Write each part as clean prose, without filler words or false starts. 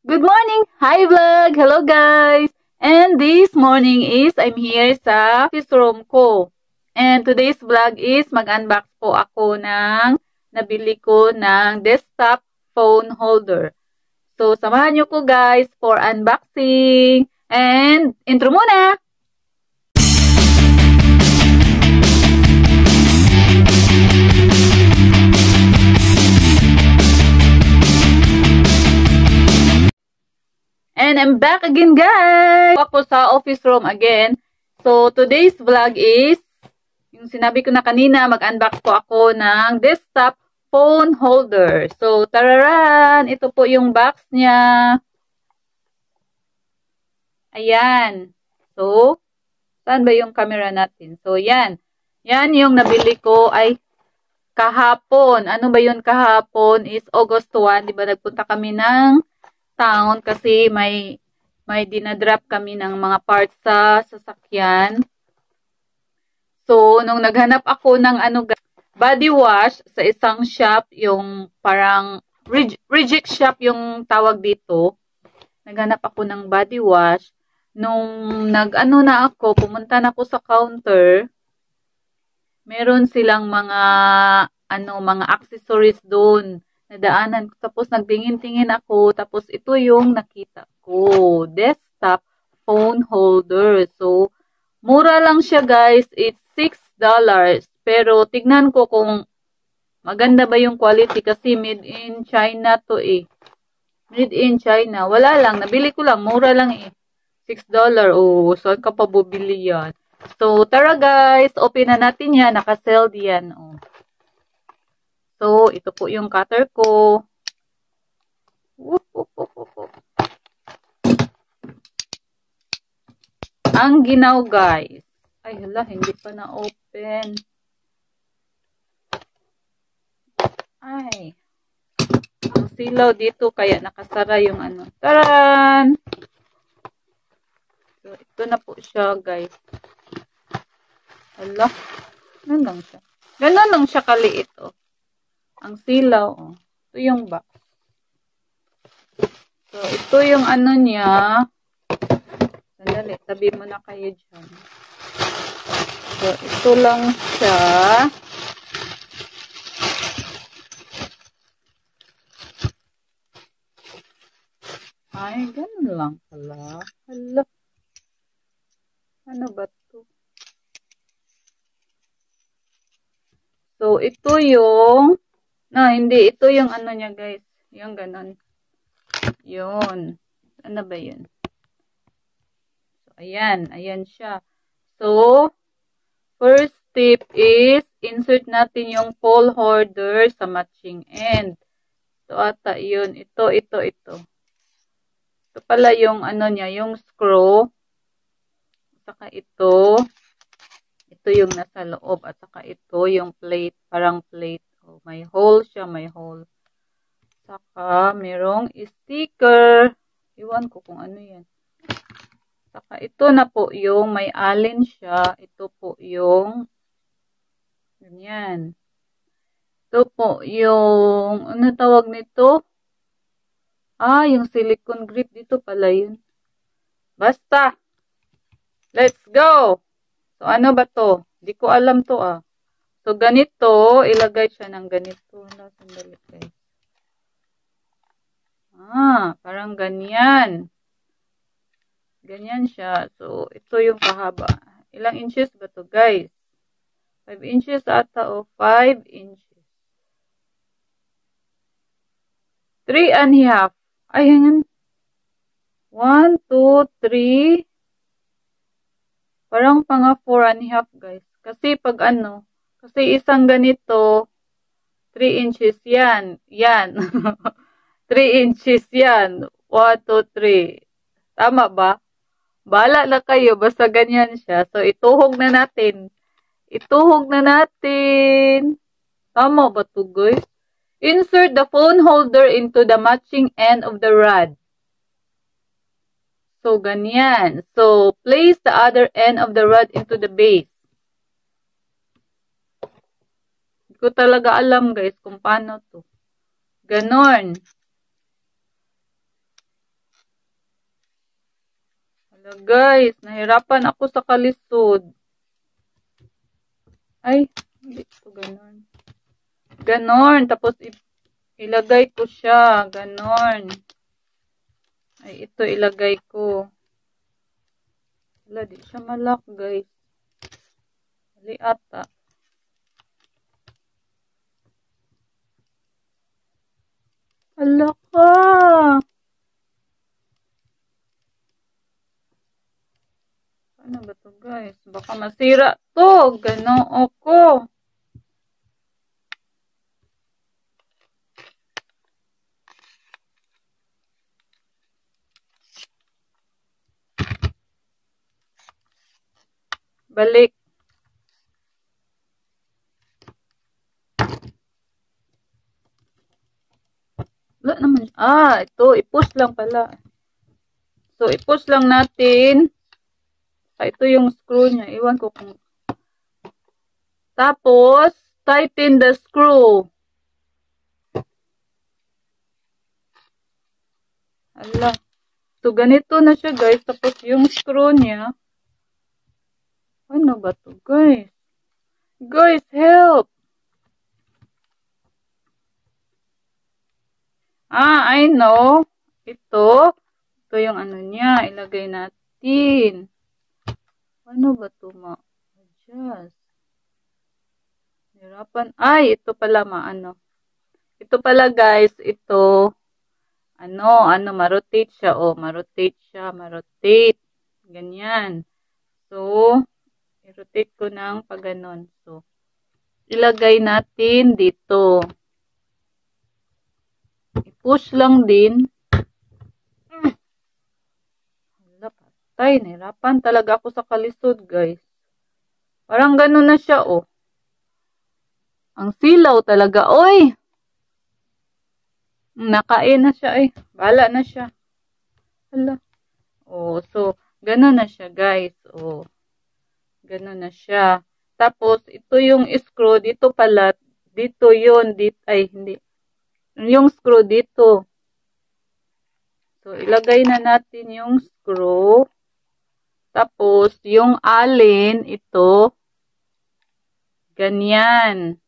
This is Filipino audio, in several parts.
Good morning! Hi vlog! Hello guys! And this morning is I'm here sa office room ko. And today's vlog is mag-unbox po ako ng nabili ko ng desktop phone holder. So samahan nyo ko guys for unboxing. And intro muna! And I'm back again, guys! Ako sa office room again. So, today's vlog is, yung sinabi ko na kanina, mag-unbox po ako ng desktop phone holder. So, tararan! Ito po yung box niya. Ayan. So, saan ba yung camera natin? So, yan. Yan yung nabili ko ay kahapon. Ano ba yun kahapon? Is August 1. Diba nagpunta kami ng town kasi may dinadrop kami ng mga parts sa sasakyan. So, nung naghanap ako ng body wash sa isang shop, yung parang reject shop yung tawag dito. Naghanap ako ng body wash. Nung na ako, pumunta na ako sa counter, meron silang mga mga accessories doon. Nadaanan ko. Tapos nagtingin-tingin ako. Tapos ito yung nakita ko. Desktop phone holder. So, mura lang siya guys. It's $6. Pero tignan ko kung maganda ba yung quality kasi made in China to eh. Made in China. Wala lang. Nabili ko lang. Mura lang eh. $6. Oh, saan ka pa bubili yan? So, tara guys. Open na natin yan. Naka-sell diyan. Oh. So, ito po yung cutter ko. Ang ginaw, guys. Ay, hala, hindi pa na-open. Ay. Ang silaw dito, kaya nakasara yung Taran! So, ito na po siya, guys. Hala. Ganun lang siya. Ganun lang siya kaliit, oh. Ang silaw, oh. Ito yung box. So, ito yung niya. Sandali, tabi mo na kayo dyan. So, ito lang siya. Ay, ganun lang pala. Hala. Ano ba to? So, ito yung hindi. Ito yung niya, guys. Yung ganun. Yun. Ano ba yun? So, ayan. Ayan siya. So, first step is, insert natin yung phone holder sa matching end. So, ata yun. Ito. Ito pala yung niya, yung screw. Saka ito. Ito yung nasa loob. At saka ito yung plate. Parang plate. Oh, may hole siya. May hole. Saka, merong sticker. Iwan ko kung ano yan. Saka, ito na po yung may allen siya. Ito po yung ganyan. Ito po yung ano tawag nito? Yung silicone grip. Dito pala yun. Basta. Let's go! So, ano ba to? Di ko alam to So, ganito. Ilagay siya ng ganito. Sandali guys. Parang ganyan. Ganyan siya. So, ito yung kahaba. Ilang inches ba to, guys? 5 inches ata o 5 inches. 3.5. Ay, hangin. 1, 2, 3. Parang panga 4.5, guys. Kasi pag kasi isang ganito, 3 inches yan. Yan. 3 inches yan. 1, 2, 3. Tama ba? Bahala na kayo. Basta ganyan siya. So, ituhog na natin. Ituhog na natin. Tama ba to, guys? Insert the phone holder into the matching end of the rod. So, ganyan. So, place the other end of the rod into the base. Hindi ko talaga alam, guys, kung paano to. Ganon. Hala guys, nahirapan ako sa kalisod. Ay, hindi ito ganon. Ganon, tapos ilagay ko siya, ganon. Ay, ito ilagay ko. Wala, di siya malak, guys. Mali ata. Hala ka. Ano ba to, guys? Baka masira to. Ganoo ko. Balik. Wala naman. Ito. I-push lang pala. So, i-push lang natin. Ito yung screw niya. Iwan ko kung... Tapos, tighten the screw. Ala. So, ganito na siya, guys. Tapos, yung screw niya. Ano ba to, guys? Guys, help! I know. Ito yung ano niya. Ilagay natin. Ano ba to, adjust. Hirapan. Ito pala, Ito pala, guys. Ito. Ma-rotate siya. Ma-rotate siya. Ma-rotate. Ganyan. So, i-rotate ko ng pag ganon. So, ilagay natin dito. I-push lang din. Hala, patay. Nahirapan talaga ako sa kalisod, guys. Parang ganon na siya, Ang silaw talaga, oy! Nakain na siya, Bala na siya. Hala. So, ganon na siya, guys. Ganon na siya. Tapos, ito yung screw. Dito pala. Dito yun. Hindi. Yung screw dito. So, ilagay na natin yung screw. Tapos, yung alin, ito. Ganyan.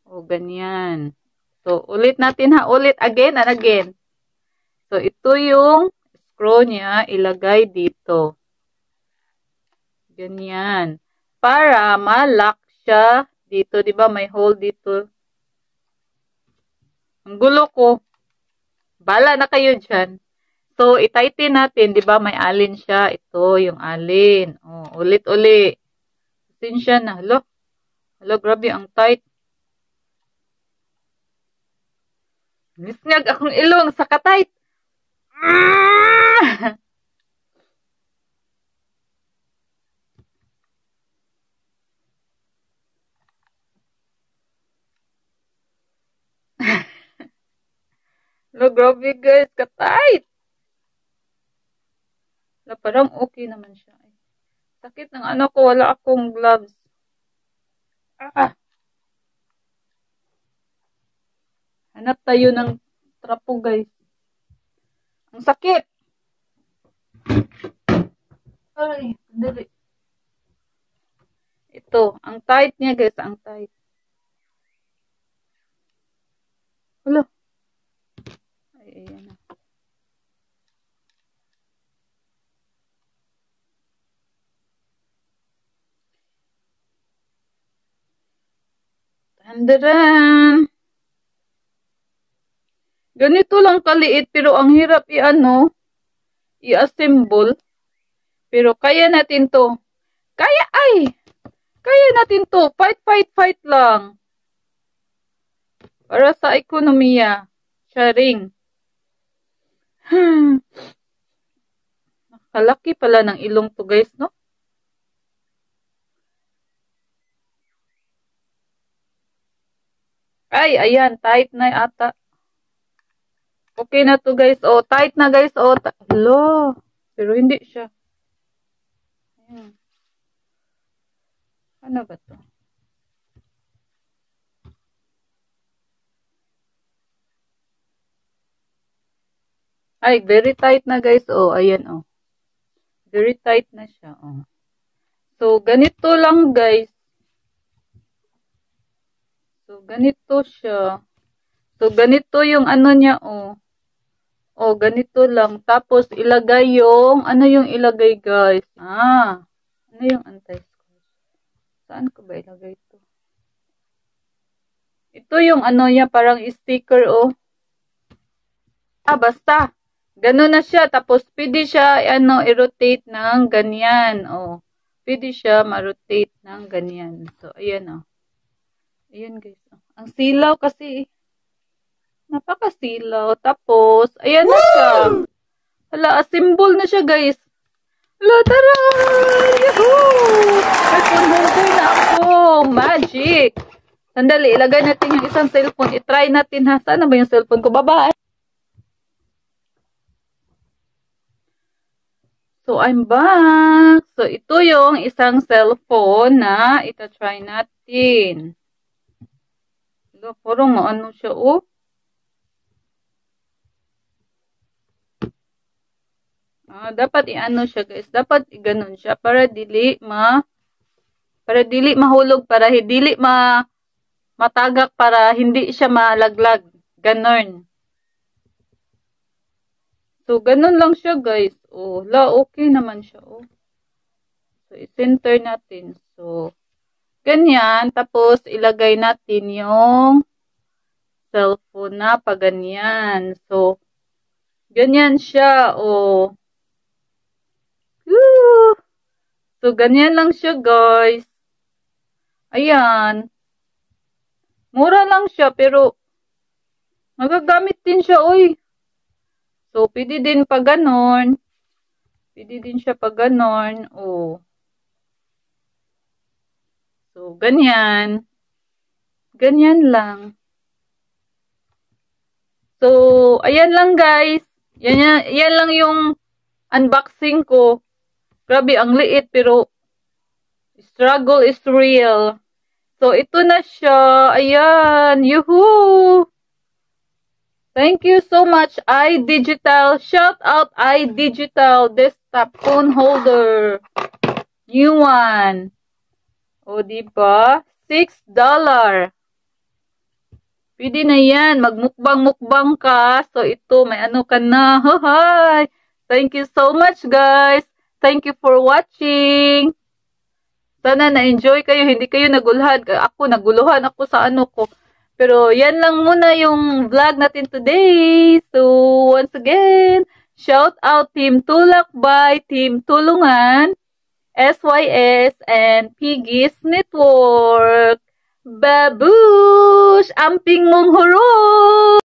Ganyan. So, ulit natin Ulit. Again and again. So, ito yung screw niya. Ilagay dito. Ganyan. Para ma-lock siya dito. Diba may hole dito? Ang gulo ko. Bala na kayo dyan. So, itighten natin. Diba may alin siya? Ito yung alin. Ulit-ulit. Sinsya na. Hala, grabe ang tight. Nisnyag akong ilong sa katight. Hala, grabe guys. Katight. Hala, parang okay naman siya. Sakit ng ko. Wala akong gloves. Hanap tayo ng trapo, guys. Ang sakit. Ay, dali. Ito, ang tight niya, guys. Ang tight. Hala. Ayan na. Tandaran. Ganito lang kaliit, pero ang hirap i-assemble. Pero kaya natin to. Kaya natin to. Fight lang. Para sa ekonomiya. Sharing. Nakalaki pala ng ilong to, guys, no? Ayan. Tight na ata. Okay na to, guys. Tight na, guys. Hello. Pero hindi siya. Ayan. Ano ba to? Ay, very tight na guys. Oh, ayan oh. Very tight na siya. Oh. So, ganito lang guys. So, ganito siya. So, ganito yung ano niya oh. Oh, ganito lang. Tapos, ilagay yung, ano yung ilagay guys? Ano yung anti-scratch? Saan ko ba ilagay ito? Ito yung ano niya, parang sticker oh. Basta. Ganun na siya. Tapos, pwede siya, i-rotate ng ganyan. Oh. Pwede siya ma-rotate ng ganyan. So, ayan, oh. Ayan, guys. Ang silaw kasi. Napakasilaw. Tapos, ayan na siya. Hala, assemble na siya, guys. Hala, tara! Yahoo! May phone holder na ako. Magic! Sandali, ilagay natin yung isang cellphone. I-try natin, ha? Saan na ba yung cellphone ko? Bye-bye! So, I'm back. So, ito yung isang cellphone na ita-try natin. Parang maano siya, oh. Dapat i-ano siya, guys. Dapat i-ganon siya para dili mahulog, para dili matagak, para hindi siya malaglag. Ganon. So, ganun lang siya, guys. Oh, okay naman siya, oh. So, i-center natin. So, ganyan. Tapos, ilagay natin yung cellphone na paganyan. So, ganyan siya, oh. Woo! So, ganyan lang siya, guys. Ayan. Mura lang siya, pero magagamit din siya, oy. So, pwede din pa ganon. Pwede din siya pa ganon. Oh. So, ganyan. Ganyan lang. So, ayan lang guys. Yan lang yung unboxing ko. Grabe, ang liit, pero struggle is real. So, ito na siya. Ayan. Yuhuu! Thank you so much, iDigital. Shout out iDigital desktop phone holder. New one. O, diba? $6. Pwede na yan. Magmukbang-mukbang ka. So, ito, may ano ka na. Hi! Thank you so much, guys. Thank you for watching. Sana na-enjoy kayo. Hindi kayo naguluhan. Naguluhan ako sa ano ko. Pero yan lang muna yung vlog natin today. So, once again, shout out Team Tulakbay, Team Tulungan, SYS, and Piggies Network. Babush! Amping mong hurot!